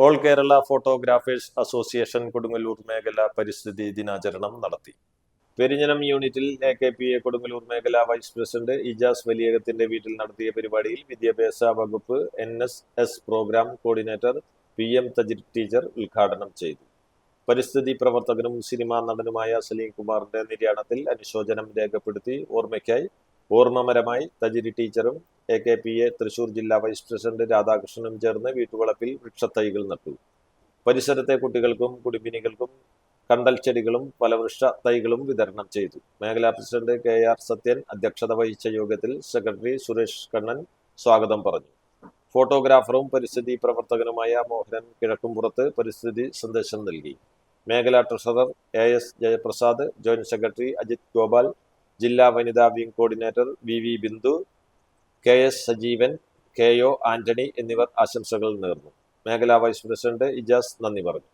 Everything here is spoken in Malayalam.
All Kerala photographers association Kodungallur മേഖല പരിസ്ഥിതി ദിനാചരണം നടത്തി. പെരിഞ്ഞനം യൂണിറ്റിൽ AKPA കൊടുങ്ങല്ലൂർ മേഖല വൈസ് പ്രസിഡന്റ് ഇജാസ് വലിയകത്തിന്റെ വീട്ടിൽ നടത്തിയ പരിപാടിയിൽ വിദ്യാഭ്യാസ വകുപ്പ് NSS programme coordinator PM Thajir teacher ഉദ്ഘാടനം ചെയ്തു. പരിസ്ഥിതി പ്രവർത്തകനും സിനിമാ നടനുമായ സലീം കുമാറിന്റെ നിര്യാണത്തിൽ അനുശോചനം രേഖപ്പെടുത്തി ഓർമ്മയ്ക്കായി ഓർമ്മമരമായി തജിരി ടീച്ചറും AKPA തൃശൂർ ജില്ലാ വൈസ് പ്രസിഡന്റ് രാധാകൃഷ്ണനും ചേർന്ന് വീട്ടുവളപ്പിൽ വൃക്ഷത്തൈകൾ നട്ടു. പരിസരത്തെ കുട്ടികൾക്കും കുടുംബിനികൾക്കും കണ്ടൽ ചെടികളും ഫലവൃക്ഷ തൈകളും വിതരണം ചെയ്തു. മേഖലാ പ്രസിഡന്റ് KR സത്യൻ അധ്യക്ഷത വഹിച്ച യോഗത്തിൽ സെക്രട്ടറി സുരേഷ് കണ്ണൻ സ്വാഗതം പറഞ്ഞു. ഫോട്ടോഗ്രാഫറും പരിസ്ഥിതി പ്രവർത്തകനുമായ മോഹനൻ കിഴക്കുംപുറത്ത് പരിസ്ഥിതി സന്ദേശം നൽകി. മേഖലാ treasurer AS Jayaprasad, joint secretary Ajith Gopal, ജില്ലാ വനിതാ wing coordinator VV Bindu, KS Sajeevan, KO Antony എന്നിവർ ആശംസകൾ നേർന്നു. മേഖലാ വൈസ് പ്രസിഡന്റ് ഇജാസ് നന്ദി പറഞ്ഞു.